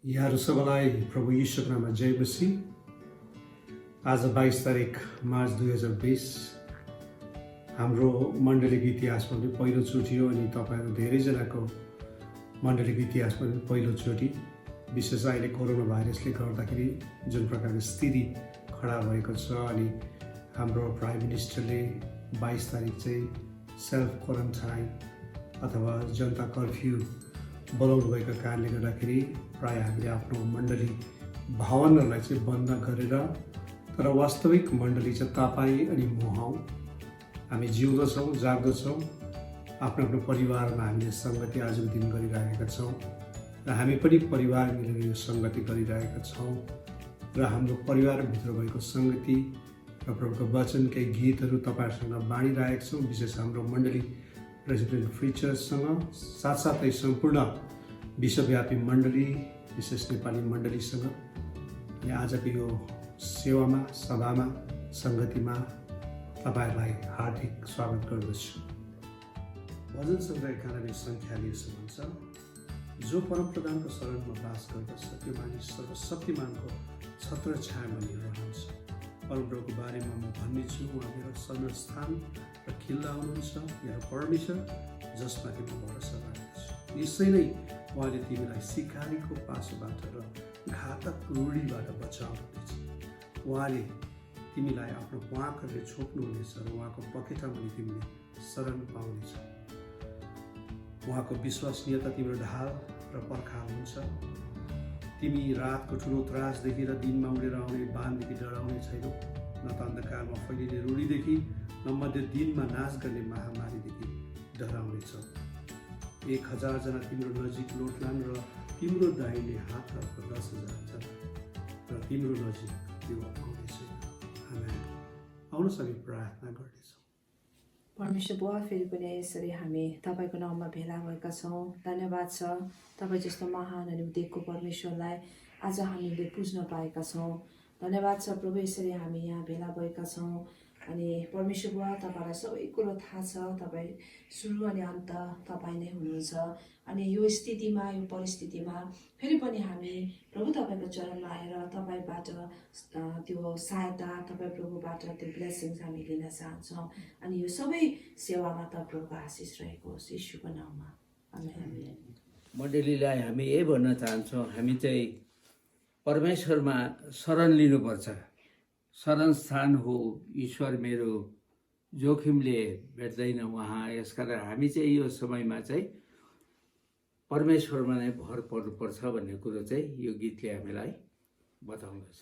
यहाँहरू सबैलाई प्रभु यीशुको नाममा जय मसीह। आज 22 तारिक मार्च 2020 हाम्रो मण्डलीको इतिहासमा पनि पहिलोचोटि हो अनि तपाईँहरू धेरैजनाको मण्डलीको इतिहासमा पनि पहिलोचोटि, विशेष अहिले कोरोना भाइरसले गर्दाखेरि जुन प्रकारको स्थिति खडा भएको छ अनि हाम्रो प्राइम मिनिस्टरले 22 तारिक चाहिँ सेल्फ क्वारेन्टाइन अथवा जनता कर्फ्यू बोलाउनु भएको कारणले गर्दाखेरि प्रायः हामीले आफ्नो मण्डली भवनहरूलाई चाहिँ बन्द गरेर, तर वास्तविक मण्डली चाहिँ तपाईँ अनि म हौँ। हामी जिउँदछौँ, जाग्दछौँ, आफ्नो आफ्नो परिवारमा हामीले सङ्गति आजको दिन गरिरहेका छौँ र हामी पनि परिवार मिलेर यो सङ्गति गरिरहेका छौँ र हाम्रो परिवारभित्र भएको सङ्गति र प्रभुको वचन केही गीतहरू तपाईँहरूसँग बाँडिरहेका छौँ। विशेष हाम्रो मण्डली प्रेसिडेन्ट प्रिचर्ससँग साथसाथै सम्पूर्ण विश्वव्यापी मण्डली, विशेष नेपाली मण्डलीसँग अनि आजको यो सेवामा, सभामा, सङ्गतिमा तपाईँहरूलाई हार्दिक स्वागत गर्दछु। भजन सङ्ग्रह 91 सङ्ख्याले यसो भन्छ, जो परमप्रधानको शरणमा बास गर्दछ त्यो मानिस सर्वशक्तिमानको छत्र छायामा रहन्छ। परमप्रभुको बारेमा म भन्नेछु, उहाँ मेरो शरणस्थान र खिल्ला हुनुहुन्छ, मेरो परमेश्वर जसमाथि म भरोसा राख्दछु। निश्चय नै उहाँले तिमीलाई सिकारीको पासोबाट र घातक रूढीबाट बचाउनुहुनेछ। उहाँले तिमीलाई आफ्नो प्वाँखहरूले छोप्नुहुनेछ र उहाँको पखेटामुनि तिमीले शरण पाउनेछ। उहाँको विश्वसनीयता तिम्रो ढाल र पर्खाल हुन्छ। तिमी रातको ठुलो त्रासदेखि र दिनमा उडेर आउने बाणदेखि डराउने छैनौ, न त अन्धकारमा फैलिने रूढीदेखि, न मध्य दिनमा नाश गर्ने महामारीदेखि डराउनेछौ। 1000 जना तिम्रो नजिक लोट्लान् र तिम्रो दाहिने हाततर्फ 10,000 जना र तिम्रो नजिक त्यो आउनेछ। आमेन। आउनुहोस् हामी प्रार्थना गर्नेछौँ। परमेश्वर बुवा, फेरि पनि यसरी हामी तपाईँको नाममा भेला भएका छौँ। धन्यवाद छ तपाईँ जस्तो महान अनि उदेकको परमेश्वरलाई आज हामीले पुज्न पाएका छौँ। धन्यवाद छ प्रभु, यसरी हामी यहाँ भेला भएका छौँ। अनि परमेश्वर बुवा, तपाईँलाई सबै कुरो थाहा छ, तपाईँ सुरु अनि अन्त तपाईँ नै हुनुहुन्छ। अनि यो स्थितिमा, यो परिस्थितिमा फेरि पनि हामी प्रभु तपाईँको चरणमा आएर तपाईँबाट त्यो सहायता, तपाईँ प्रभुबाट त्यो ब्लेसिङ्स हामी लिन चाहन्छौँ। अनि यो सबै सेवामा त प्रभुको आशिष रहेको होस् यीशुको नाममा। आमेन। मण्डलीलाई हामी यही भन्न चाहन्छौँ, हामी चाहिँ परमेश्वरमा शरण लिनुपर्छ। शरण स्थान हो ईश्वर मेरो, जोखिमले भेट्दैन उहाँ। यसकारण हामी चाहिँ यो समयमा चाहिँ परमेश्वरमा नै भर पर्नुपर्छ भन्ने कुरो चाहिँ यो गीतले हामीलाई बताउँदछ।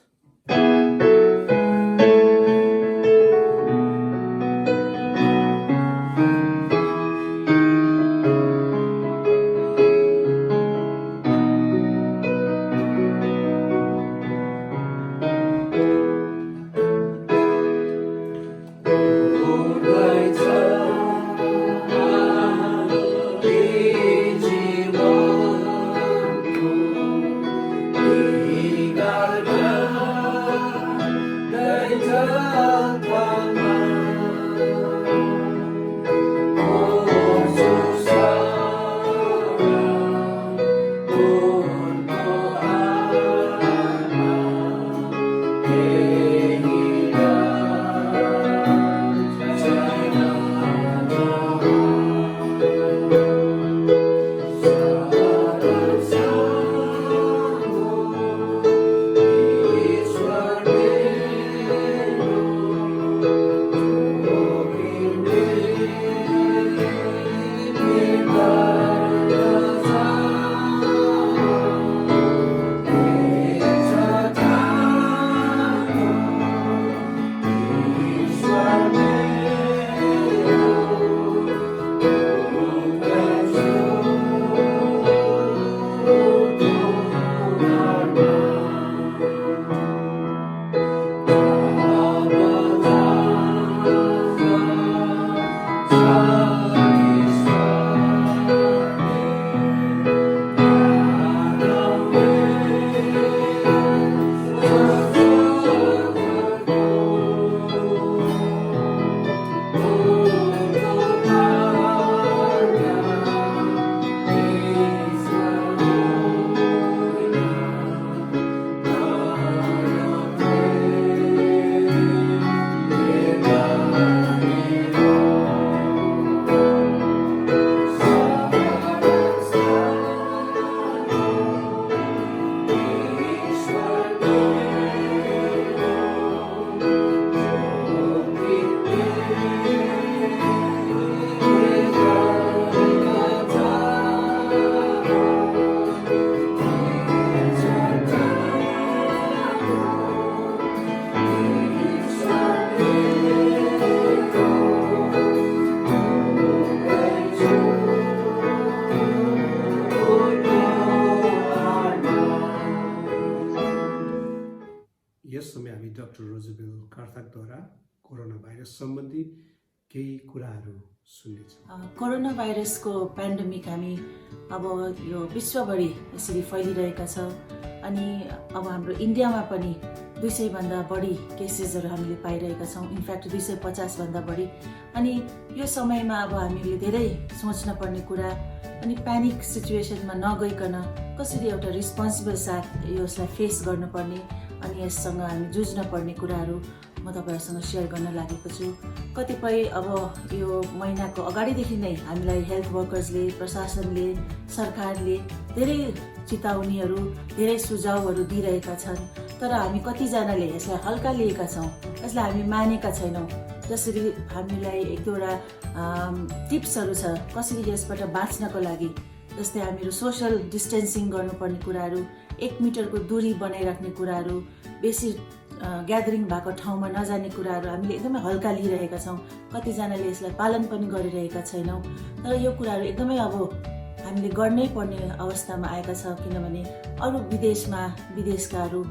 यस समय हामी डाक्टर रोजेबेल कार्थकद्वारा कोरोना भाइरस सम्बन्धी केही कुराहरू सुन्नेछौँ। कोरोना भाइरसको पेन्डेमिक हामी अब यो विश्वभरि यसरी फैलिरहेका छ अनि अब हाम्रो इन्डियामा पनि 200 भन्दा बढी केसेसहरू हामीले पाइरहेका छौँ। इनफ्याक्ट 250 भन्दा बढी। अनि यो समयमा अब हामीले धेरै सोच्न पर्ने कुरा अनि प्यानिक सिचुएसनमा नगइकन कसरी एउटा रिस्पोन्सिबल साथ यसलाई फेस गर्नुपर्ने अनि यससँग हामी जुझ्न पर्ने कुराहरू म तपाईहरुसँग शेयर गर्न लागेको छु। कतिपय अब यो महिनाको अगाडिदेखि नै हामीलाई हेल्थ वर्कर्सले, प्रशासनले, सरकारले धेरै चेतावनीहरू, धेरै सुझावहरू दिइरहेका छन्। तर हामी कतिजनाले यसलाई हल्का लिएका छौँ, यसलाई हामी मानेका छैनौँ। जसरी हामीलाई एक दुईवटा टिप्सहरू छ कसरी यसबाट बाँच्नको लागि। जस्तै हामीहरू सोशल डिस्टेन्सिङ गर्नुपर्ने कुराहरू, 1 मिटरको दूरी बनाइराख्ने कुराहरू, बेसी ग्यादरिङ भएको ठाउँमा नजाने कुराहरू हामीले एकदमै हल्का लिइरहेका छौँ। कतिजनाले यसलाई पालन पनि गरिरहेका छैनौँ। तर यो कुराहरू एकदमै अब हामीले गर्नै पर्ने अवस्थामा आएका छ। किनभने अरू विदेशकाहरू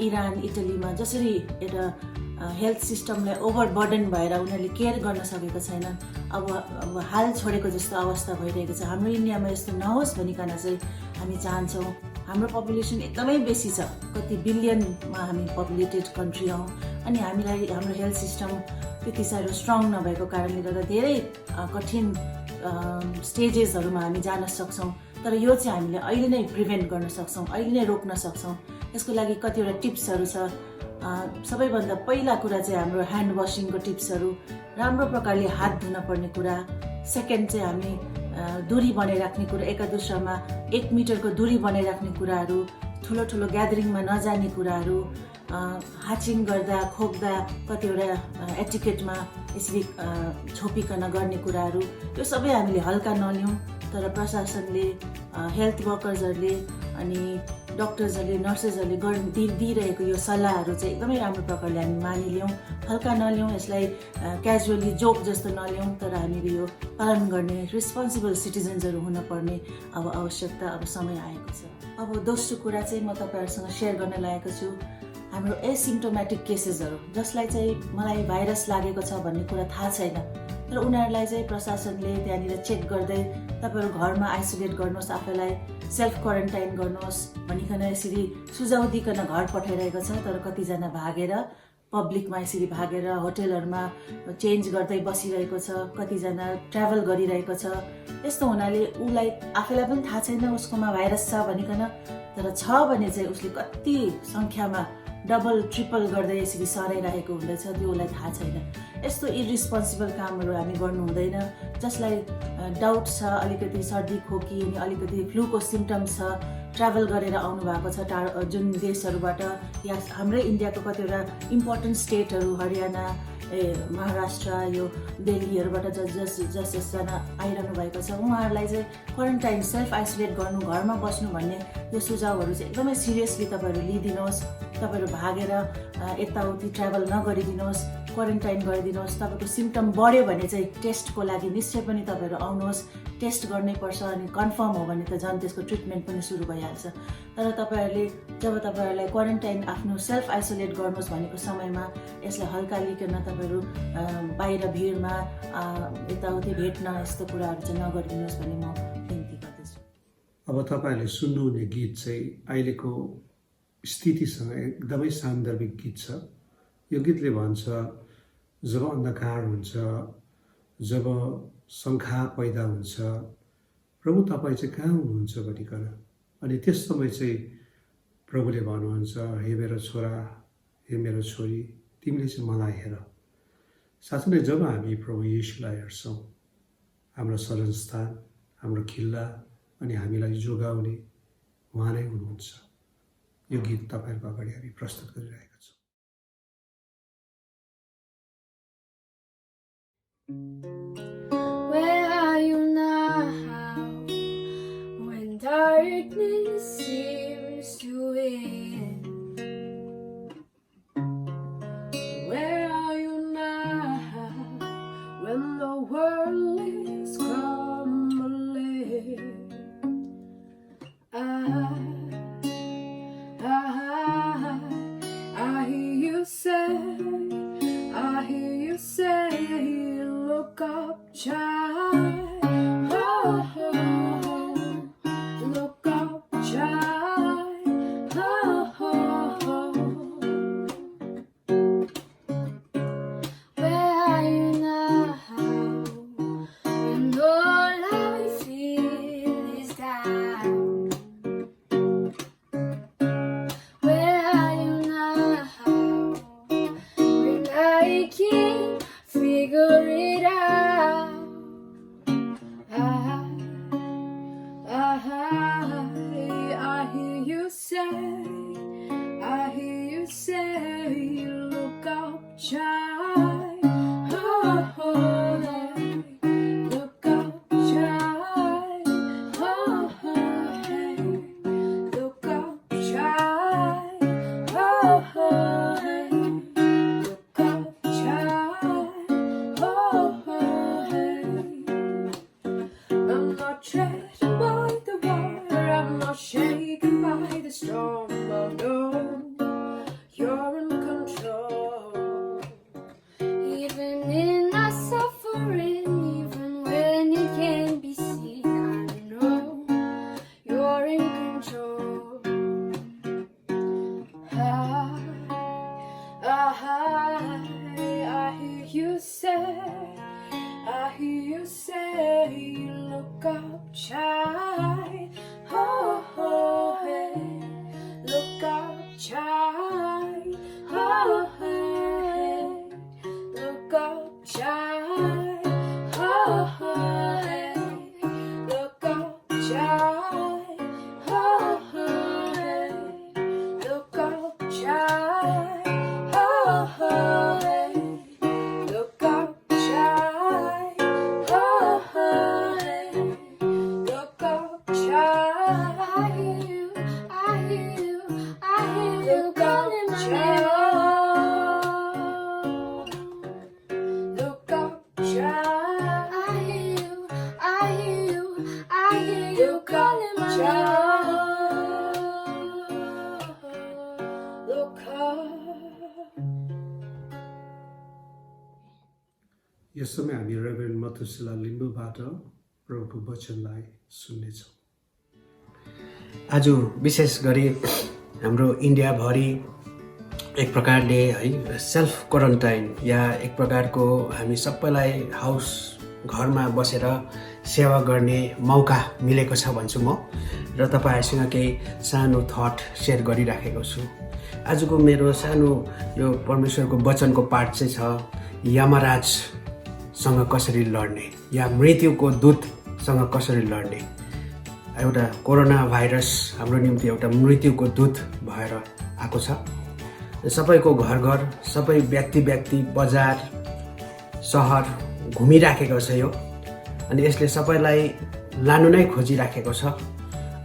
इरान, इटलीमा जसरी एउटा हेल्थ सिस्टमलाई ओभरबर्डन भएर उनीहरूले केयर गर्न सकेको छैनन्, अब हाल छोडेको जस्तो अवस्था भइरहेको छ। हाम्रो इन्डियामा यस्तो नहोस् भनिकन चाहिँ हामी चाहन्छौँ। हाम्रो पपुलेसन एकदमै बेसी छ, कति बिलियनमा हामी पपुलेटेड कन्ट्री हौँ अनि हामीलाई हाम्रो हेल्थ सिस्टम त्यति साह्रो स्ट्रङ नभएको कारणले गर्दा धेरै कठिन स्टेजेसहरूमा हामी जान सक्छौँ। तर यो चाहिँ हामीले अहिले नै प्रिभेन्ट गर्न सक्छौँ, अहिले नै रोक्न सक्छौँ। यसको लागि कतिवटा टिप्सहरू छ। सबैभन्दा पहिला कुरा चाहिँ हाम्रो ह्यान्ड वासिङको टिप्सहरू, राम्रो प्रकारले हात धुन पर्ने कुरा। सेकेन्ड चाहिँ हामी दूरी बनाइराख्ने कुरा, एकादुस्रामा 1 मिटरको दूरी बनाइराख्ने कुराहरू, ठुलो ठुलो ग्यादरिङमा नजाने कुराहरू, हाचिङ गर्दा खोक्दा कतिवटा एटिकेटमा यसरी छोपिकन गर्ने कुराहरू, यो सबै हामीले हल्का नलियौँ। तर प्रशासनले, हेल्थ वर्कर्सहरूले अनि डक्टर्सहरूले, नर्सेसहरूले दिइरहेको यो सल्लाहहरू चाहिँ एकदमै राम्रो प्रकारले हामी मानिलियौँ, हल्का नलियौँ, यसलाई क्याजुअली जोक जस्तो नलियौँ। तर हामीले यो पालन गर्ने रिस्पोन्सिबल सिटिजन्सहरू हुनुपर्ने अब आवश्यकता, अब समय आएको छ। अब दोस्रो कुरा चाहिँ म तपाईँहरूसँग सेयर गर्न लागेको छु, हाम्रो एसिम्टोमेटिक केसेसहरू, जसलाई चाहिँ मलाई भाइरस लागेको छ भन्ने कुरा थाहा छैन, तर उनीहरूलाई चाहिँ प्रशासनले त्यहाँनिर चेक गर्दै तपाईँहरू घरमा आइसोलेट गर्नुहोस्, आफैलाई सेल्फ क्वारेन्टाइन गर्नुहोस् भनिकन यसरी सुझाउ दिइकन घर पठाइरहेको छ। तर कतिजना भागेर पब्लिकमा यसरी भागेर होटेलहरूमा चेन्ज गर्दै बसिरहेको छ, कतिजना ट्राभल गरिरहेको छ। यस्तो हुनाले उसलाई आफैलाई पनि थाहा छैन उसकोमा भाइरस छ भनिकन, तर छ भने चाहिँ उसले कति सङ्ख्यामा डबल ट्रिपल गर्दै यसरी सराइरहेको हुँदैछ, त्यो उसलाई थाहा छैन। यस्तो इरिस्पोन्सिबल कामहरू हामी गर्नु हुँदैन। जसलाई डाउट छ, अलिकति सर्दी खोकी अनि अलिकति फ्लूको सिम्टम्स छ, ट्राभल गरेर आउनु भएको छ जुन देशहरूबाट, या हाम्रै इन्डियाको कतिवटा इम्पोर्टेन्ट स्टेटहरू, हरियाणा, महाराष्ट्र, यो दिल्लीहरूबाट जसजना आइरहनु भएको छ, उहाँहरूलाई चाहिँ क्वारेन्टाइन, सेल्फ आइसोलेट गर्नु, घरमा बस्नु भन्ने यो सुझावहरू चाहिँ एकदमै सिरियसली तपाईँहरू लिइदिनुहोस्। तपाईँहरू भागेर यताउति ट्राभल नगरिदिनुहोस्, क्वारेन्टाइन गरिदिनुहोस्। तपाईँको सिम्टम बढ्यो भने चाहिँ टेस्टको लागि निश्चय पनि तपाईँहरू आउनुहोस्, टेस्ट गर्नै पर्छ अनि कन्फर्म हो भने त झन् त्यसको ट्रिटमेन्ट पनि सुरु भइहाल्छ। तर तपाईँहरूले जब तपाईँहरूलाई क्वारेन्टाइन, आफ्नो सेल्फ आइसोलेट गर्नुहोस् भनेको समयमा यसलाई हल्का लिकन तपाईँहरू बाहिर भिडमा यताउति भेट्न, यस्तो कुराहरू चाहिँ नगरिदिनुहोस् भन्ने म बिन्ती गर्दछु। अब तपाईँहरूले सुन्नुहुने गीत चाहिँ अहिलेको स्थितिसँग एकदमै सान्दर्भिक गीत छ। यो गीतले भन्छ, जब अन्धकार हुन्छ, जब शङ्का पैदा हुन्छ, प्रभु तपाईँ चाहिँ कहाँ हुनुहुन्छ भनिकन। अनि त्यस समय चाहिँ प्रभुले भन्नुहुन्छ, हे मेरो छोरा, हे मेरो छोरी, तिमीले चाहिँ मलाई हेर। साँच्चै नै जब हामी प्रभु येशूलाई हेर्छौँ, हाम्रो शरणस्थान, हाम्रो खिल्ला अनि हामीलाई जोगाउने उहाँ नै हुनुहुन्छ। यो गीत तपाईँहरूको अगाडि हामी प्रस्तुत गरिरहेका छौँ। Where are you now when darkness seems to win? Where are you now when the world is crumbling? I say, I hear you say, look up, child. Oh, oh, hey. Look up, child. Oh, oh, hey. Look up, child. Oh, oh, hey. Look up, child. Oh, oh, hey. I'm not threatened by the water, I'm not shaken by the storm. Oh no, you're in control. Even in our suffering, even when it can't be seen, I know you're in control. I hear you say, I hear you say, look up, child. Oh, oh, hey. Look up, child. Oh, hey. Look up, child. Oh, hey. Look up, child. Oh, hey. Look up, child. Oh, hey. Look up, child. Oh, hey. Look up, child. I hear you, I hear you, I hear you. Look up, child. Look up, child. I hear you, I hear you, I hear you. Look up, child. Look up. यस समय हामी reverend मथुशिला लिम्बूबाट प्रभुको वचनलाई सुन्नेछौँ। आज विशेष गरी हाम्रो इन्डियाभरि एक प्रकारले है सेल्फ क्वारेन्टाइन या एक प्रकारको हामी सबैलाई हाउस घरमा बसेर सेवा गर्ने मौका मिलेको छ भन्छु म र तपाईहरुसँग केही सानो थट शेयर गरिराखेको छु। आजको मेरो सानो यो परमेश्वरको वचनको पाठ चाहिँ छ यमराजसँग कसरी लड्ने या मृत्युको दूतसँग कसरी लड्ने। एउटा कोरोना भाइरस हाम्रो निम्ति एउटा मृत्युको दूत भएर आएको छ। सबैको घर घर सबै व्यक्ति बजार शहर घुमिराखेको छ यो अनि यसले सबैलाई लानु नै खोजिराखेको छ।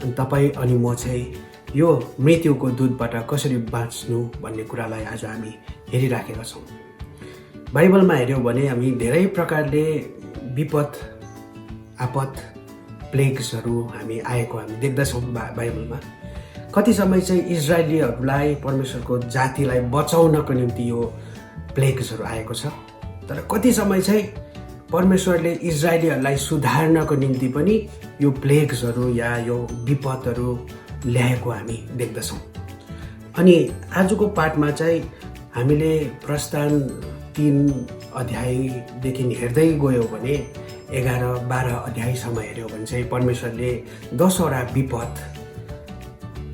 अनि तपाई अनि म चाहिँ यो मृत्युको दूतबाट कसरी बाँच्नु भन्ने कुरालाई आज हामी हेरिराखेका छौँ। बाइबलमा हेर्यौं भने हामी धेरै प्रकारले विपद आपद प्लेग्सहरू हामी आएको हामी देख्दछौँ बाइबलमा। कति समय चाहिँ इजरायलीहरूलाई परमेश्वरको जातिलाई बचाउनको निम्ति यो प्लेग्सहरू आएको छ, तर कति समय चाहिँ परमेश्वरले इजरायलीहरूलाई सुधार्नको निम्ति पनि यो प्लेग्सहरू या यो विपदहरू ल्याएको हामी देख्दछौँ। अनि आजको पाठमा चाहिँ हामीले प्रस्थान 3 अध्यायदेखि हेर्दै गयो भने 11-12 अध्यायसम्म हेर्यौं भने चाहिँ परमेश्वरले 10 वटा विपद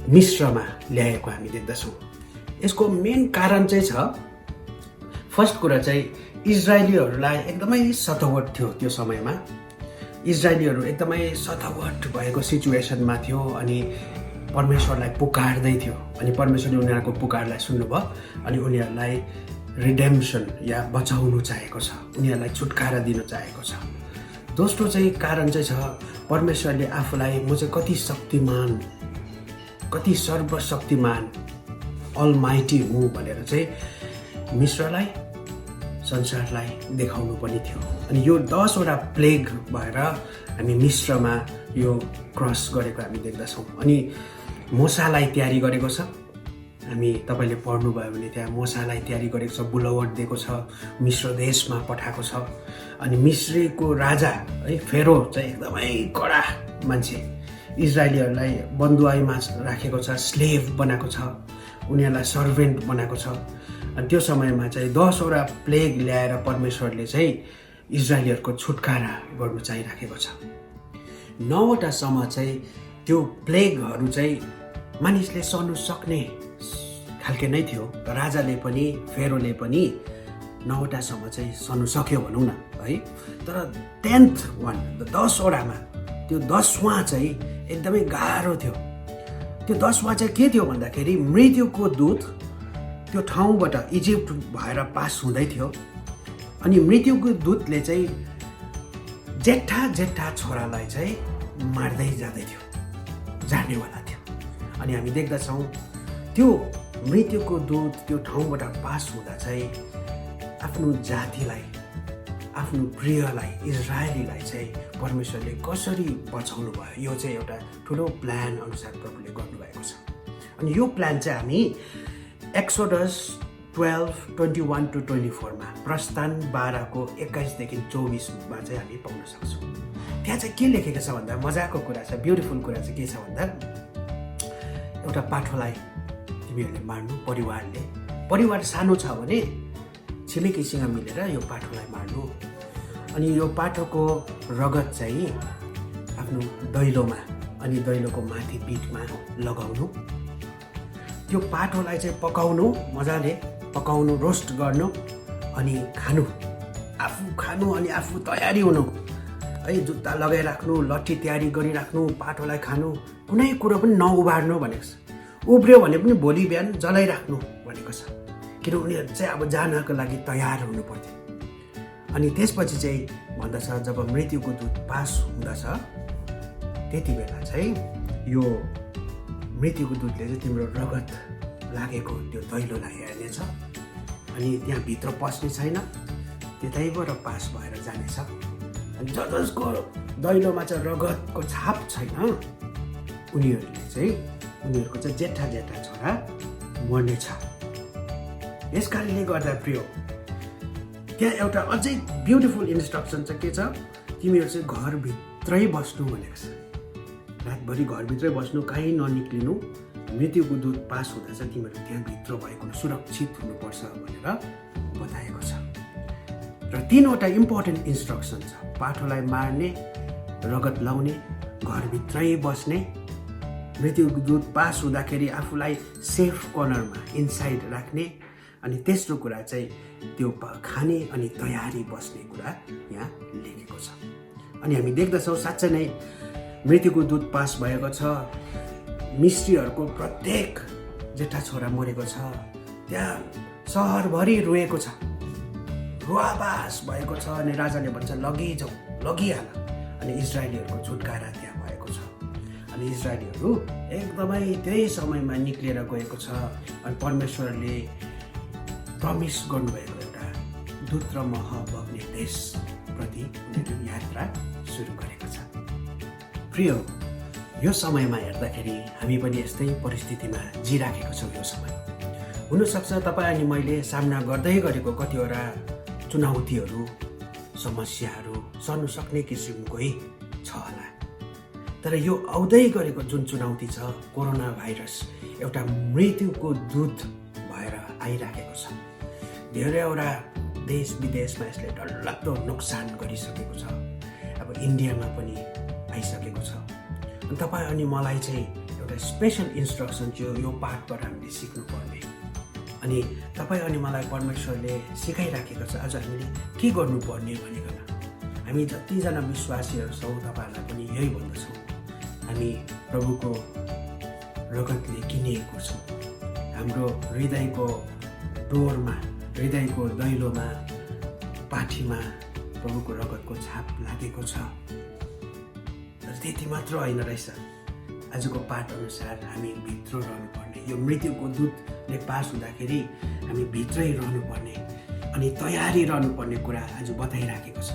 मिश्रमा ल्याएको हामी देख्दछौँ। यसको मेन कारण चाहिँ छ, फर्स्ट कुरा चाहिँ इजरायलीहरूलाई एकदमै सतावट थियो। त्यो समयमा इजरायलीहरू एकदमै सतावट भएको सिचुएसनमा थियो अनि परमेश्वरलाई पुकार्दै थियो अनि परमेश्वरले उनीहरूको पुकारलाई सुन्नुभयो अनि उनीहरूलाई रिडेम्पसन या बचाउनु चाहेको छ, उनीहरूलाई छुटकारा दिन चाहेको छ। दोस्रो चाहिँ कारण चाहिँ छ परमेश्वरले आफूलाई म चाहिँ कति शक्तिमान कति सर्वशक्तिमान अलमाइटी हुँ भनेर चाहिँ मिश्रलाई संसारलाई देखाउनु पनि थियो। अनि यो 10 वटा प्लेग भएर हामी मिश्रमा यो क्रस गरेको हामी देख्दछौँ। अनि मोसालाई तयारी गरेको छ, हामी तपाईले पढ्नुभयो भने त्यहाँ मोसालाई तयारी गरेको छ, बुलवट दिएको छ, मिश्र देशमा पठाएको छ। अनि मिश्रीको राजा है फेरो चाहिँ एकदमै कडा मान्छे, इजरायलीहरूलाई बन्दुवाईमा राखेको छ, स्लेभ बनाएको छ, उनीहरूलाई सर्भेन्ट बनाएको छ। अनि त्यो समयमा चाहिँ 10 वटा प्लेग ल्याएर परमेश्वरले चाहिँ इजरायलीहरूको छुटकारा गर्नु चाहिराखेको छ। 9 वटासम्म चाहिँ त्यो प्लेगहरू चाहिँ मानिसले सहनु सक्ने खालके नै थियो। राजाले पनि फेरोले पनि 9 वटासम्म चाहिँ सहनु सक्यो भनौँ न है। तर 10th one 10 वटामा त्यो 10वां चाहिँ एकदमै गाह्रो थियो। त्यो 10मा चाहिँ के थियो भन्दाखेरि मृत्युको दूत त्यो ठाउँबाट इजिप्ट भएर पास हुँदै थियो अनि मृत्युको दूतले चाहिँ जेठा छोरालाई चाहिँ मार्दै जाँदै थियो, जानेवाला थियो। अनि हामी देख्दछौँ त्यो मृत्युको दूत त्यो ठाउँबाट पास हुँदा चाहिँ आफ्नो जातिलाई, आफ्नो प्रियलाई, इजरायलीलाई चाहिँ परमेश्वरले कसरी बचाउनु भयो, यो चाहिँ एउटा ठुलो प्लान अनुसार प्रभुले गर्नुभएको छ। अनि यो प्लान चाहिँ हामी एक्सोडस 12:21-24 प्रस्थान 12को 21देखि 24मा चाहिँ हामी पाउन सक्छौँ। त्यहाँ चाहिँ के लेखेको छ भन्दा मजाको कुरा छ, ब्युटिफुल कुरा चाहिँ के छ भन्दा एउटा पाठोलाई तिमीहरूले मार्नु, परिवार सानो छ भने छिमेकीसँग मिलेर यो पाठोलाई मार्नु अनि यो पाठोको रगत चाहिँ आफ्नो दैलोमा अनि दैलोको माथि पिठमा लगाउनु, त्यो पाठोलाई चाहिँ पकाउनु, मजाले पकाउनु, रोस्ट गर्नु अनि खानु, आफू खानु अनि आफू तयारी हुनु है, जुत्ता लगाइराख्नु, लट्ठी तयारी गरिराख्नु, पाठोलाई खानु, कुनै कुरो पनि नउबार्नु भनेको छ। उब्रियो भने पनि भोलि बिहान जलाइराख्नु भनेको छ, किन उनीहरू चाहिँ अब जानको लागि तयार हुनु पर्थ्यो। अनि त्यसपछि चाहिँ भन्दछ जब मृत्युको दूत पास हुँदछ त्यति बेला चाहिँ यो मृत्युको दूतले चाहिँ तिम्रो रगत लागेको त्यो दैलोलाई हेर्नेछ अनि त्यहाँ भित्र पस्ने छैन, त्यतैबाट पास भएर जानेछ। अनि जसको दैलोमा चाहिँ रगतको छाप छैन उनीहरूको चाहिँ जेठा छोरा मर्नेछ। यस कारणले गर्दा प्रियो त्यहाँ एउटा अझै ब्युटिफुल इन्स्ट्रक्सन चाहिँ के छ, तिमीहरू चाहिँ घरभित्रै बस्नु भनेको छ, रातभरि घरभित्रै बस्नु, कहीँ ननिक्लिनु, मृत्युको दूत पास हुँदा चाहिँ तिमीहरू त्यहाँभित्र भएको सुरक्षित हुनुपर्छ भनेर बताएको छ। र 3वटा इम्पोर्टेन्ट इन्स्ट्रक्सन छ, पाठोलाई मार्ने, रगत लाउने, घरभित्रै बस्ने, मृत्युको दूत पास हुँदाखेरि आफूलाई सेफ कर्नरमा इनसाइड राख्ने अनि तेस्रो कुरा चाहिँ त्यो खाने अनि तयारी बस्ने कुरा यहाँ लेखेको छ। अनि हामी देख्दछौँ साँच्चै नै मृत्युको दूत पास भएको छ, मिस्रीहरूको प्रत्येक जेठा छोरा मरेको छ, त्यहाँ सहरभरि रोएको छ, रुवाबास भएको छ अनि राजाले भन्छ लगिजाऊ, लगिहाल, अनि इजरायलीहरूको छुटकारा त्यहाँ भएको छ। अनि इजरायलीहरू एकदमै त्यही समयमा निक्लिएर गएको छ अनि परमेश्वरले प्रमिस गर्नुभएको एउटा दूत र मह बग्ने देशप्रति उनीहरू यात्रा सुरु गरेको छ। प्रिय, यो समयमा हेर्दाखेरि हामी पनि यस्तै परिस्थितिमा जिराखेको छौँ। यो समय हुनसक्छ तपाईँ अनि मैले सामना गर्दै गरेको कतिवटा चुनौतीहरू, समस्याहरू सहनु सक्ने किसिमकै छ होला, तर यो आउँदै गरेको जुन चुनौती छ, कोरोना भाइरस एउटा मृत्युको दूत भएर आइराखेको छ। धेरैवटा देश विदेशमा यसले डरलाग्दो नोक्सान गरिसकेको छ, अब इन्डियामा पनि आइसकेको छ। अनि तपाईँ अनि मलाई चाहिँ एउटा स्पेसल इन्स्ट्रक्सन चाहिँ यो पाठबाट हामीले सिक्नुपर्ने, अनि तपाईँ अनि मलाई परमेश्वरले सिकाइराखेको छ आज हामीले के गर्नुपर्ने भनेकन। हामी जतिजना विश्वासीहरू छौँ तपाईँहरूलाई पनि यही भन्दछौँ, हामी प्रभुको रगतले किनिएको छौँ, हाम्रो हृदयको डोरमा, हृदयको दैलोमा, पाठीमा प्रभुको रगतको छाप लागेको छ। तर त्यति मात्र होइन रहेछ, आजको पाठ अनुसार हामी भित्र रहनुपर्ने, यो मृत्युको दूतले पास हुँदाखेरि हामी भित्रै रहनुपर्ने अनि तयारी रहनुपर्ने कुरा आज बताइराखेको छ।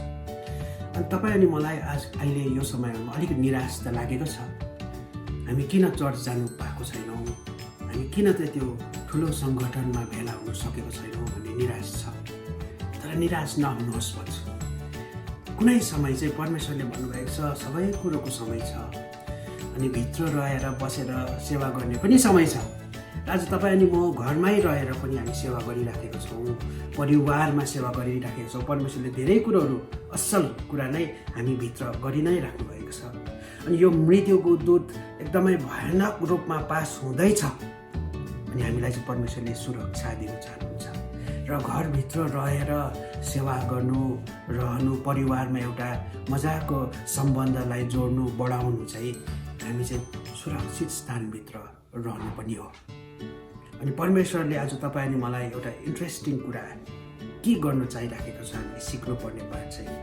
अनि तपाईँ अनि मलाई आज अहिले यो समयमा अलिक निराश त लागेको छ, हामी किन चर्च जानु पाएको छैनौँ, हामी किन त त्यो ठुलो सङ्गठनमा भेला हुन सकेको छैनौँ भन्ने निराश छ। तर निराश नहुनुहोस् भन्छु, कुनै समय चाहिँ परमेश्वरले भन्नुभएको छ सबै कुरोको समय छ अनि भित्र रहेर बसेर सेवा गर्ने पनि समय छ। आज तपाईँ अनि म घरमै रहेर पनि हामी सेवा गरिराखेको छौँ, परिवारमा सेवा गरिराखेको छौँ। परमेश्वरले धेरै कुरोहरू असल कुरा नै हामी भित्र गरि नै राख्नुभएको छ। अनि यो मृत्युको दूत एकदमै भयानक रूपमा पास हुँदैछ अनि हामीलाई चाहिँ परमेश्वरले सुरक्षा दिन चाहनुहुन्छ र घरभित्र रहेर सेवा गर्नु, रहनु, परिवारमा एउटा मजाको सम्बन्धलाई जोड्नु, बढाउनु चाहिँ हामी चाहिँ सुरक्षित स्थानभित्र रहनुपर्ने हो। अनि परमेश्वरले आज तपाईँ अनि मलाई एउटा इन्ट्रेस्टिङ कुरा के गर्न चाहिराखेको छ हामीले सिक्नुपर्ने बात चाहिँ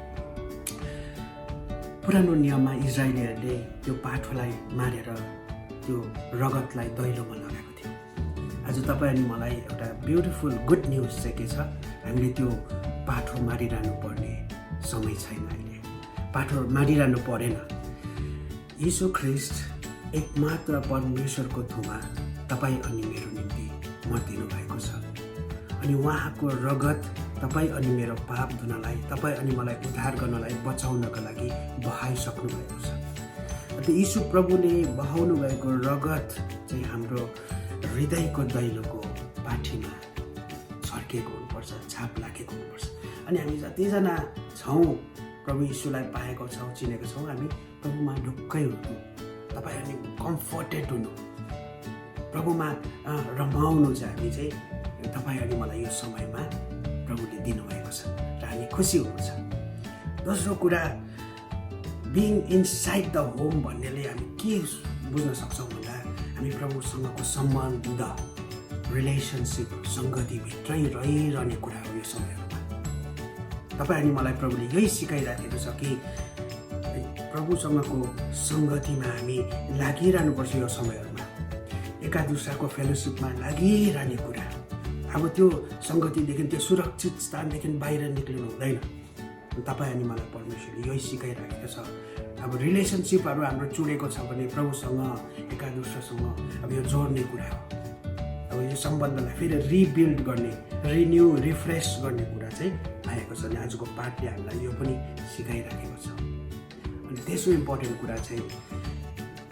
पुरानो नियममा इजरायलीहरूले त्यो पाठोलाई मारेर त्यो रगतलाई दैलोमा लगाएको थियो। आज तपाईँ अनि मलाई एउटा ब्युटिफुल गुड न्युज चाहिँ के छ, हामीले त्यो पाठो मारिरहनु पर्ने समय छैन। अहिले पाठो मारिरहनु परेन। यीशु ख्रिस्ट एकमात्र परमेश्वरको थुमा तपाईँ अनि मेरो निम्ति मरिदिनु भएको छ अनि उहाँको रगत तपाईँ अनि मेरो पाप धुनलाई, तपाईँ अनि मलाई उद्धार गर्नलाई, बचाउनका लागि बहाइसक्नु भएको छ। अन्त यीशु प्रभुले बहाउनु भएको रगत चाहिँ हाम्रो हृदयको दैलोको पाठीमा छर्किएको हुनुपर्छ, छाप लागेको हुनुपर्छ। अनि हामी जतिजना छौँ प्रभु यीशुलाई पाएको छौँ, चिनेको छौँ, हामी प्रभुमा ढुक्कै हुनु, तपाईँ अनि कम्फर्टेड हुनु, प्रभुमा रमाउनु चाहिँ हामी चाहिँ तपाईँ अनि मलाई यो समयमा प्रभुले दिनुभएको छ र हामी खुसी हुनु छ। दोस्रो कुरा, बिङ इनसाइड द होम भन्नेले हामी के बुझ्न सक्छौँ भन्दा हामी प्रभुसँगको सम्बन्ध, रिलेसनसिप, सङ्गतिभित्रै रहिरहने कुरा हो। यो समयहरूमा तपाईँ अनि मलाई प्रभुले यही सिकाइराखेको छ कि प्रभुसँगको सङ्गतिमा हामी लागिरहनुपर्छ। यो समयहरूमा एका दुसराको फेलोसिपमा लागिरहने कुरा, अब त्यो सङ्गतिदेखि, त्यो सुरक्षित स्थानदेखि बाहिर निक्लिनु हुँदैन। तपाईँ अनि मलाई परमेश्वरले यही सिकाइराखेको छ। अब रिलेसनसिपहरू हाम्रो चुडेको छ भने प्रभुसँग, एका दुसरासँग अब यो जोड्ने कुरा हो। अब यो सम्बन्धलाई फेरि रिबिल्ड गर्ने, रिन्यू, रिफ्रेस गर्ने कुरा चाहिँ आएको छ। अनि आजको पाठले हामीलाई यो पनि सिकाइराखेको छ। अनि तेस्रो इम्पोर्टेन्ट कुरा चाहिँ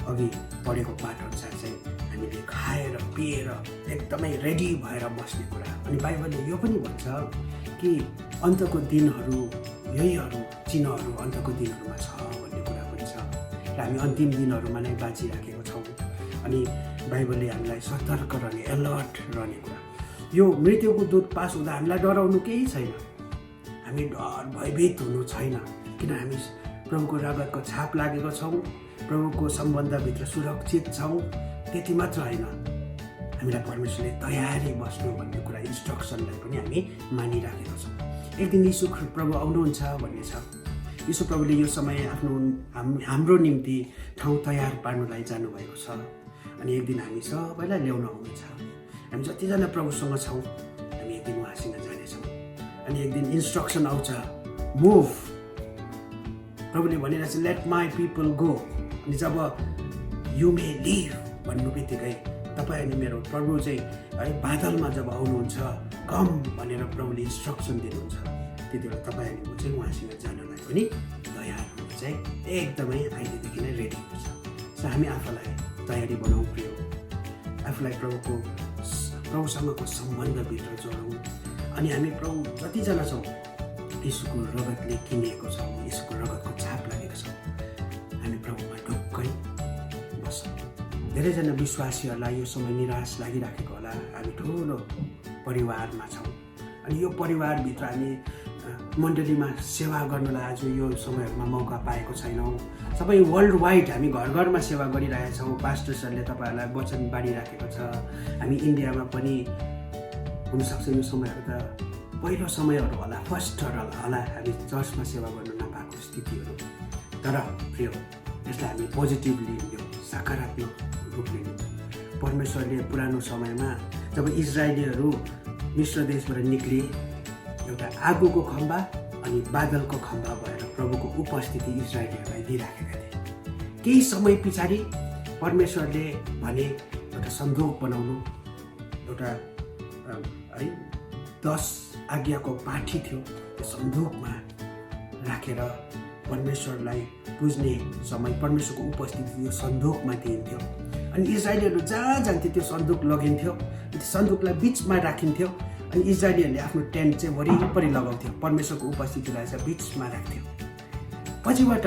अघि पढेको पाठ अनुसार चाहिँ हामीले खाएर पिएर एकदमै रेडी भएर बस्ने कुरा। अनि बाइबलले यो पनि भन्छ कि अन्तको दिनहरू यहीहरू चिन्हहरू अन्तको दिनहरूमा छ भन्ने कुरा पनि छ र हामी अन्तिम दिनहरूमा नै बाँचिराखेको छौँ। अनि बाइबलले हामीलाई सतर्क रहने, अलर्ट रहने कुरा, यो मृत्युको दूत पास हुँदा हामीलाई डराउनु केही छैन, हामी डर भयभीत हुनु छैन, किन हामी प्रभुको रगतको छाप लागेको छौँ, प्रभुको सम्बन्धभित्र सुरक्षित छौँ। त्यति मात्र होइन, हामीलाई परमेश्वरले तयारी बस्नु भन्ने कुरा, इन्स्ट्रक्सनलाई पनि हामी मानिराखेका छौँ। एक दिन यीशु प्रभु आउनुहुन्छ भन्ने छ। यीशु प्रभुले यो समय हाम्रो निम्ति ठाउँ तयार पार्नुलाई जानुभएको छ। अनि एक दिन हामी सबैलाई ल्याउन आउनुहुन्छ। हामी जतिजना प्रभुसँग छौँ हामी एक दिन उहाँसँग जानेछौँ। अनि एक दिन इन्स्ट्रक्सन आउँछ, मुभ। प्रभुले भनिरहेछ, लेट माई पिपल गो। अनि जब यु मे लिभ भन्नु बित्तिकै तपाईँ अनि मेरो प्रभु चाहिँ है बादलमा जब आउनुहुन्छ, कम भनेर प्रभुले इन्स्ट्रक्सन दिनुहुन्छ, त्यति बेला तपाईँ अनि म चाहिँ उहाँसँग जानलाई पनि तयार हुनु चाहिँ एकदमै अहिलेदेखि नै रेडी हुन्छ। सो हामी आफूलाई तयारी बनाउँ प्रिय, आफूलाई प्रभुसँगको सम्बन्धभित्र जोडौँ। अनि हामी प्रभु जतिजना छौँ यीशुको रगतले किनिएको छौँ, यीशुको रगतको छाप लागेको छौँ, हामी प्रभुमा ढुक्कै बस्छौँ। धेरैजना विश्वासीहरूलाई यो समय निराश लागिराखेको होला। हामी ठुलो परिवारमा छौँ अनि यो परिवारभित्र हामी मण्डलीमा सेवा गर्नलाई आज यो समयहरूमा मौका पाएको छैनौँ। सबै वर्ल्ड वाइड हामी घर घरमा सेवा गरिरहेका छौँ। पास्टर्सहरूले तपाईँहरूलाई वचन बाँडिराखेको छ। हामी इन्डियामा पनि हुनसक्छ यो समयहरू त पहिलो समयहरू होला, फर्स्टहरू होला, हामी चर्चमा सेवा गर्न नपाएको स्थितिहरू। तर प्रिय, यसलाई हामी पोजिटिभली लियौँ, सकारात्मक रूपले लियौँ। परमेश्वरले पुरानो समयमा जब इजरायलीहरू मिश्र देशबाट निक्लिए, एउटा आगोको खम्बा अनि बादलको खम्बा भएर प्रभुको उपस्थिति इजरायलीहरूलाई दिइराखेका थिए। केही समय पछाडि परमेश्वरले भने एउटा सन्दुक बनाउनु, एउटा है 10 आज्ञाको पाठी थियो, त्यो सन्दुकमा राखेर परमेश्वरलाई बुझ्ने समय परमेश्वरको उपस्थिति त्यो सन्दुकमा दिइन्थ्यो। अनि इजरायलीहरू जहाँ जान्थ्यो त्यो सन्दुक लगिन्थ्यो, त्यो सन्दुकलाई बिचमा राखिन्थ्यो। अनि इजरायलीहरूले आफ्नो टेन्ट चाहिँ वरिपरि लगाउँथ्यो, परमेश्वरको उपस्थितिलाई चाहिँ बिचमा राख्थ्यो। पछिबाट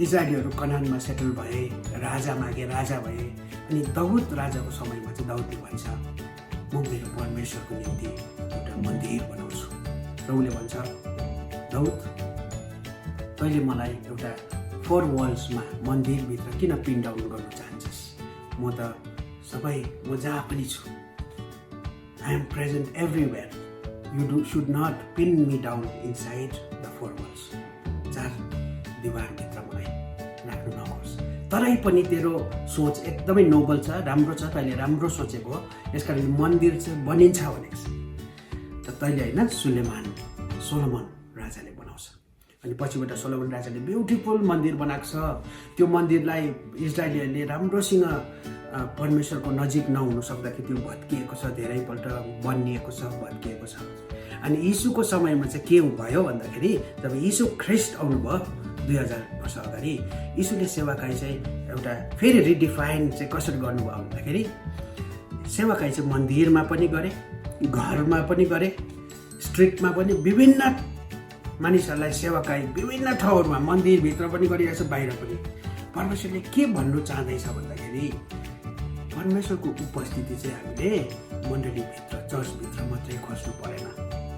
इजरायलीहरू कनानमा सेटल भए, राजा मागे, राजा भए। अनि दाउद राजाको समयमा चाहिँ दाउदले भन्छ, म मेरो परमेश्वरको निम्ति एउटा मन्दिर बनाउँछु। प्रभुले भन्छ, दाउद तैँले मलाई एउटा 4 वल्समा मन्दिरभित्र किन पिन डाउन गर्न चाहन्छस्? म त सबै म जहाँ पनि छु I am present everywhere you should not pin me down inside the four walls 4 दिवारभित्र मलाई राख्नु नहोस्। तरै पनि तेरो सोच एकदमै नोबल छ, राम्रो छ, तैँले राम्रो सोचेको हो, यसकारण मन्दिर चाहिँ बनिन्छ भनेको छ। त तैँले होइन सोलोमन राजाले बनाउँछ। अनि पछिबाट सोलोमन राजाले ब्युटिफुल मन्दिर बनाएको छ। त्यो मन्दिरलाई इजरायलीहरूले राम्रोसँग परमेश्वरको नजिक नहुनु सक्दाखेरि त्यो भत्किएको छ, धेरैपल्ट बनिएको छ, भत्किएको छ। अनि यीशुको समयमा चाहिँ के भयो भन्दाखेरि जब यीशु ख्रिस्ट आउनुभयो 2000 वर्ष अगाडि, यीशुले सेवाकाई चाहिँ एउटा फेरि रिडिफाइन चाहिँ कसरी गर्नुभयो भन्दाखेरि सेवाकाई चाहिँ मन्दिरमा पनि गरे, घरमा पनि गरे, स्ट्रिटमा पनि विभिन्न मानिसहरूलाई सेवाकाई विभिन्न ठाउँहरूमा मन्दिरभित्र पनि गरिरहेको छ, बाहिर पनि। परमेश्वरले के भन्नु चाहँदैछ भन्दाखेरि परमेश्वरको उपस्थिति चाहिँ हामीले मण्डलीभित्र चर्चभित्र मात्रै खोज्नु परेन।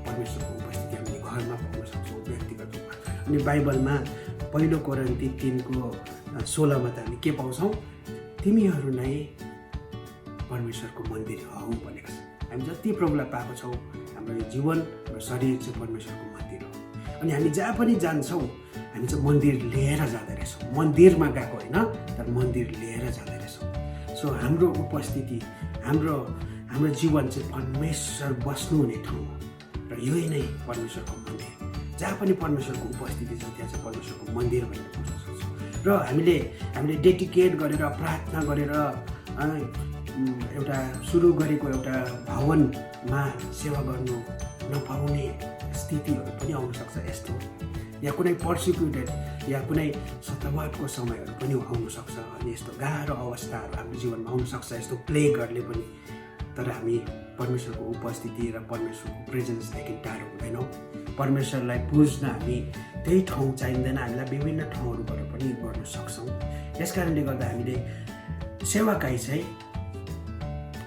परमेश्वरको उपस्थिति हामीले घरमा पाउन सक्छौँ, व्यक्तिगत रूपमा। अनि बाइबलमा 1 कोरिन्थी 3:16 त हामी के पाउँछौँ? तिमीहरू नै परमेश्वरको मन्दिर हौ भनेको छ। हामी जति प्रभुलाई पाएको छौँ, हाम्रो यो जीवन र शरीर चाहिँ परमेश्वरको मन्दिर हो। अनि हामी जहाँ पनि जान्छौँ हामी चाहिँ मन्दिर लिएर जाँदै रहेछौँ। मन्दिरमा गएको होइन, तर मन्दिर लिएर जाँदै रहेछौँ। सो हाम्रो उपस्थिति, हाम्रो जीवन चाहिँ परमेश्वर बस्नुहुने ठाउँ हो र यही नै परमेश्वरको मन्दिर। जहाँ पनि परमेश्वरको उपस्थिति छ त्यहाँ चाहिँ परमेश्वरको मन्दिर भनेर बुझ्न सक्छौँ। र हामीले डेडिकेट गरेर प्रार्थना गरेर एउटा सुरु गरेको एउटा भवनमा सेवा गर्नु नपाउने स्थितिहरू पनि आउन सक्छ। यस्तो या कुनै पर्सिक्युटेड या कुनै सतावटको समयहरू पनि आउन सक्छ। अनि यस्तो गाह्रो अवस्थाहरू हाम्रो जीवनमा आउन सक्छ, यस्तो प्लेगहरूले पनि। तर हामी परमेश्वरको उपस्थिति र परमेश्वरको प्रेजेन्सदेखि टाढो हुँदैनौँ। परमेश्वरलाई बुझ्न हामी त्यही ठाउँ चाहिँदैन, हामीलाई विभिन्न ठाउँहरूबाट पनि गर्न सक्छौँ। यस कारणले गर्दा हामीले सेवाकाई चाहिँ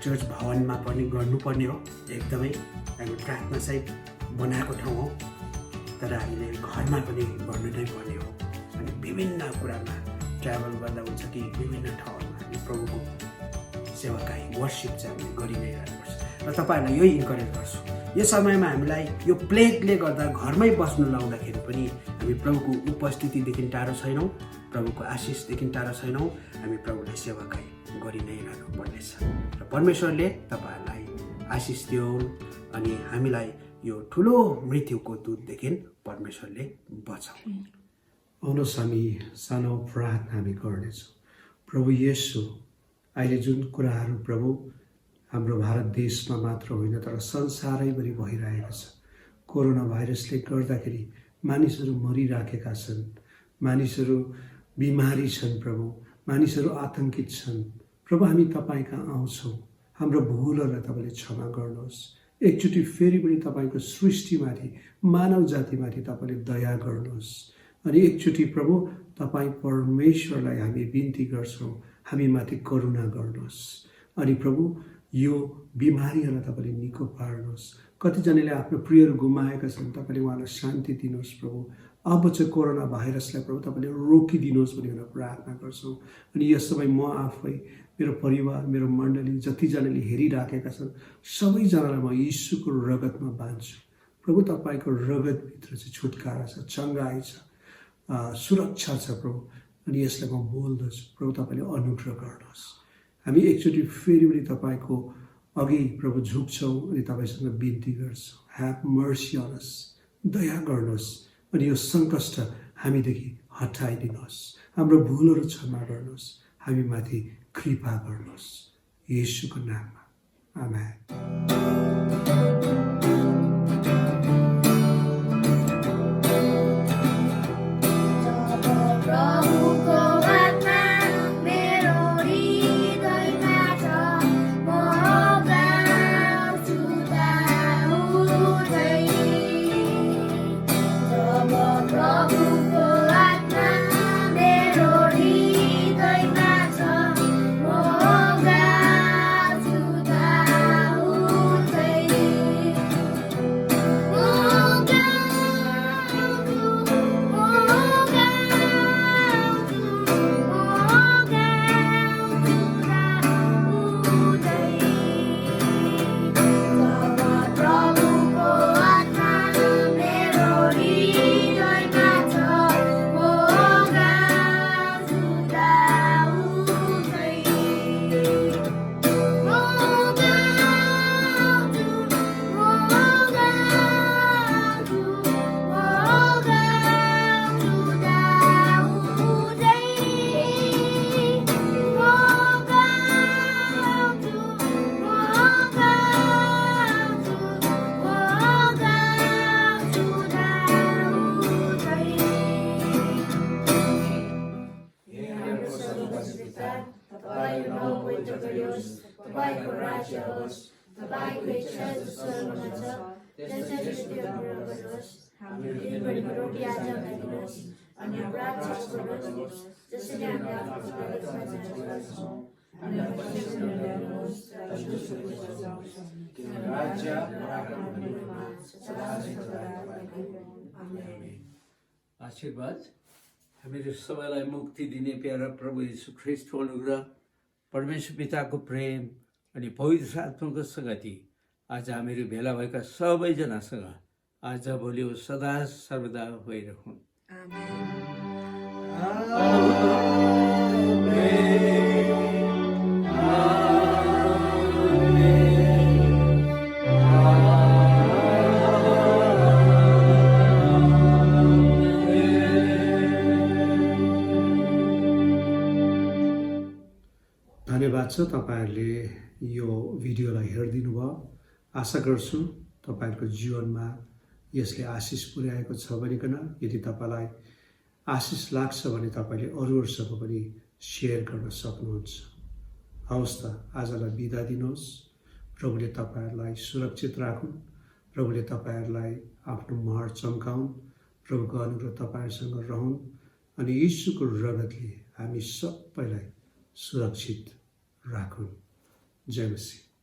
चर्च भवनमा पनि गर्नुपर्ने हो, एकदमै हामी प्रार्थना सहित बनाएको ठाउँ हो। तर हामीले घरमा पनि गर्नु नै पर्ने हो। अनि विभिन्न कुरामा ट्राभल गर्दा हुन्छ कि विभिन्न ठाउँहरूमा हामी प्रभुको सेवाकाई वर्शिप चाहिँ हामीले गरि नै रहनुपर्छ। र तपाईँहरूलाई यही इन्करेज गर्छु, यो समयमा हामीलाई यो प्लेगले गर्दा घरमै बस्नु लाउँदाखेरि पनि हामी प्रभुको उपस्थितिदेखि टाढो छैनौँ, प्रभुको आशिषदेखि टाढो छैनौँ। हामी प्रभुलाई सेवाकाई गरि नै रहनुपर्नेछ र परमेश्वरले तपाईँहरूलाई आशिष दिउन् अनि हामीलाई यो ठुलो मृत्युको दूतदेखि परमेश्वरले बचाउन्। आउनुहोस् हामी सानो प्रार्थना हामी गर्नेछौँ। प्रभु येशू, अहिले जुन कुराहरू प्रभु हाम्रो भारत देशमा मात्र होइन तर संसारैभरि भइरहेको छ, कोरोना भाइरसले गर्दाखेरि मानिसहरू मरिराखेका छन्, मानिसहरू बिमारी छन्, प्रभु मानिसहरू आतंकित छन्। प्रभु हामी तपाईँ कहाँ आउँछौँ, हाम्रो भुलहरूलाई तपाईँले क्षमा गर्नुहोस्। एकचोटि फेरि पनि तपाईँको सृष्टिमाथि, मानव जातिमाथि तपाईँले दया गर्नुहोस्। अनि एकचोटि प्रभु तपाईँ परमेश्वरलाई हामी बिन्ती गर्छौँ, हामीमाथि करुणा गर्नुहोस्। अनि प्रभु यो बिमारीहरूलाई तपाईँले निको पार्नुहोस्। कतिजनाले आफ्नो प्रियहरू गुमाएका छन्, तपाईँले उहाँलाई शान्ति दिनुहोस् प्रभु। अब चाहिँ कोरोना भाइरसलाई प्रभु तपाईँले रोकिदिनुहोस् भनेर प्रार्थना गर्छौँ। अनि यस समय म आफै, मेरो परिवार, मेरो मण्डली जतिजनाले हेरिराखेका छन् सबैजनालाई म यीशुको रगतमा बाँध्छु। प्रभु तपाईँको रगतभित्र चाहिँ छुटकारा छ, चङ्गाई छ, सुरक्षा छ प्रभु। अनि यसलाई म बोल्दछु, प्रभु तपाईँले अनुग्रह गर्नुहोस्। हामी एकचोटि फेरि पनि तपाईँको अघि प्रभु झुक्छौँ अनि तपाईँसँग बिन्ती गर्छौँ, ह्याभ मर्सी अन अस, दया गर्नुहोस् अनि यो सङ्कष्ट हामीदेखि हटाइदिनुहोस्, हाम्रो भुलहरू क्षमा गर्नुहोस्, हामीमाथि कृपा गर्नुहोस्, येशूको नाममा आमेन। राज्य होस् तपाईको इच्छा जो स्वर्गमा छ त्यसै पृथ्वीमा गर्नुहोस् हाम्रो दिनभरिको रोटी आज हामीलाई दिनुहोस् अनि अपराध क्षमा गर्नुहोस् जसरी हामीले आफ्नो अपराधीलाई क्षमा गर्छौँ अनि हामीलाई ल्याउनुहोस् र दुष्टको बचाउनुहोस् किनभने राज्य पराक्रम अनि महिमा सदा सदा आमेन। आशीर्वाद हामीहरू सबैलाई मुक्ति दिने प्यारा प्रभु यीशु ख्रीष्टको अनुग्रह परमेश्वर पिताको प्रेम अनि पवित्र आत्माको संगति आज हामीहरू भेला भएका सबैजनासँग आज भोलि सदा सर्वदा भइरहन्। धन्यवाद छ तपाईँहरूले यो भिडियोलाई हेरिदिनु भयो। आशा गर्छु तपाईँहरूको जीवनमा यसले आशिष पुर्याएको छ भनिकन यदि तपाईँलाई आशिष लाग्छ भने तपाईँले अरूहरूसँग पनि सेयर गर्न सक्नुहुन्छ। हवस् त आजलाई बिदा दिनुहोस्। प्रभुले तपाईँहरूलाई सुरक्षित राखुन्, प्रभुले तपाईँहरूलाई आफ्नो महर चम्काउन्, प्रभुको अनुग्रह तपाईँहरूसँग रहन् अनि यीशुको रगतले हामी सबैलाई सुरक्षित राखुन्। जय मसीह।